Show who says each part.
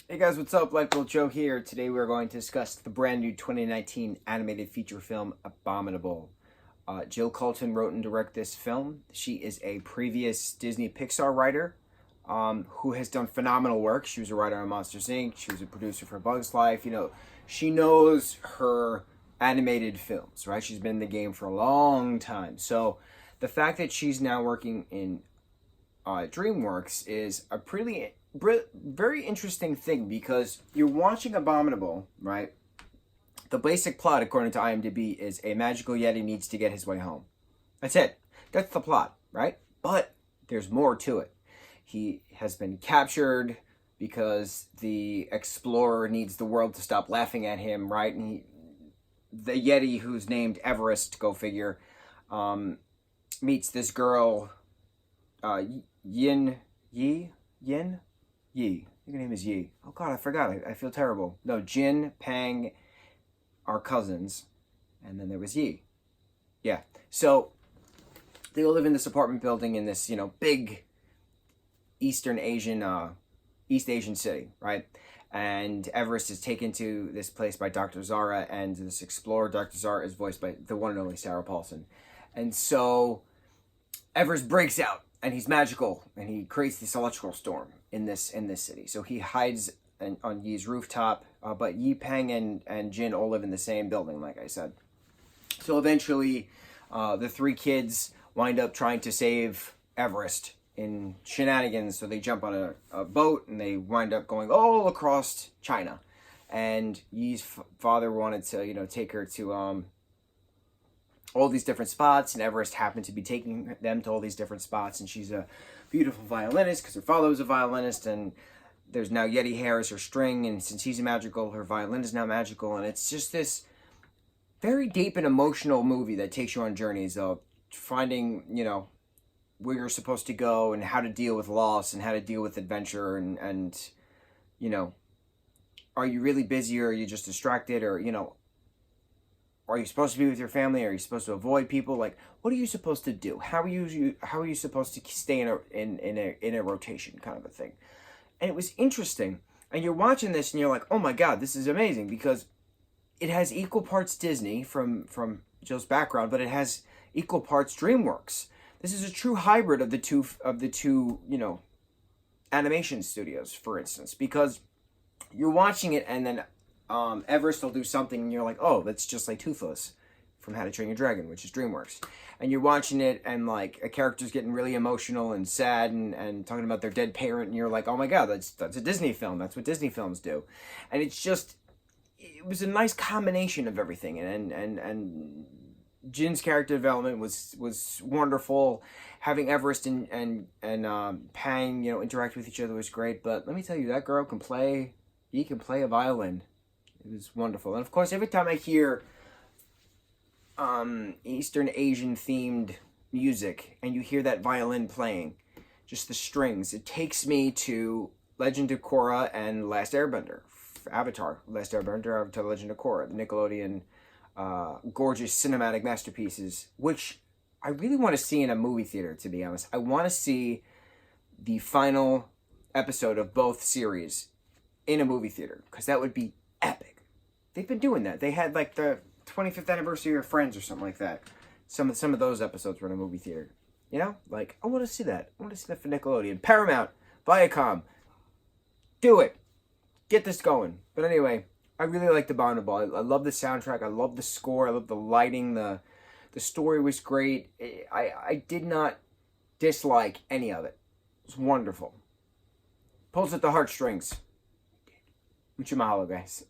Speaker 1: Hey guys, what's up? Lightboltjoe here. Today we're going to discuss the brand new 2019 animated feature film, Abominable. Jill Colton wrote and directed this film. She is a previous Disney Pixar writer who has done phenomenal work. She was a writer on Monsters Inc. She was a producer for Bugs Life. She knows her animated films, right? She's been in the game for a long time. So the fact that she's now working in DreamWorks is a very interesting thing because you're watching Abominable, right? The basic plot, according to IMDb, is a magical Yeti needs to get his way home. That's it. That's the plot, right? But there's more to it. He has been captured because the explorer needs the world to stop laughing at him, right? And the Yeti, who's named Everest, go figure, meets this girl, Yin Yi. I think her name is Yi. Oh God, I forgot. I feel terrible. No, Jin, Pang are cousins, and then there was Yi. Yeah. So they all live in this apartment building in this, big East Asian city, right? And Everest is taken to this place by Dr. Zara, and this explorer, Dr. Zara, is voiced by the one and only Sarah Paulson. And so Everest breaks out, and he's magical, and he creates this electrical storm in this city. So he hides on Yi's rooftop, but Yi, Peng, and Jin all live in the same building, like I said. So eventually, the three kids wind up trying to save Everest in shenanigans. So they jump on a boat, and they wind up going all across China. And Yi's father wanted to, take her to all these different spots, and Everest happened to be taking them to all these different spots, and she's a beautiful violinist because her father was a violinist, and there's now Yeti hair as her string, and since he's magical, her violin is now magical, and it's just this very deep and emotional movie that takes you on journeys of finding, where you're supposed to go and how to deal with loss and how to deal with adventure and are you really busy or are you just distracted or, are you supposed to be with your family? Are you supposed to avoid people? Like, what are you supposed to do? How are you supposed to stay in a rotation kind of a thing? And it was interesting. And you're watching this and you're like, oh my God, this is amazing because it has equal parts Disney from Jill's background, but it has equal parts DreamWorks. This is a true hybrid of the two animation studios, for instance, because you're watching it and then Everest will do something and you're like, oh, that's just like Toothless from How to Train Your Dragon, which is DreamWorks. And you're watching it and like a character's getting really emotional and sad and talking about their dead parent and you're like, oh my God, that's a Disney film. That's what Disney films do. And it was a nice combination of everything. And Jin's character development was wonderful. Having Everest and Pang, interact with each other was great. But let me tell you, that girl can play a violin. It was wonderful. And of course, every time I hear Eastern Asian themed music and you hear that violin playing, just the strings, it takes me to Legend of Korra and Last Airbender. Avatar, Last Airbender, Avatar, Legend of Korra, the Nickelodeon gorgeous cinematic masterpieces, which I really want to see in a movie theater, to be honest. I want to see the final episode of both series in a movie theater, because that would be epic. They've been doing that. They had like the 25th anniversary of Friends or something like that. Some of those episodes were in a movie theater. Like, I want to see that. I want to see that for Nickelodeon. Paramount, Viacom, do it. Get this going. But anyway, I really like Abominable. I love the soundtrack. I love the score. I love the lighting. The story was great. I did not dislike any of it. It was wonderful. Pulls at the heartstrings. Mucho mahalo, guys.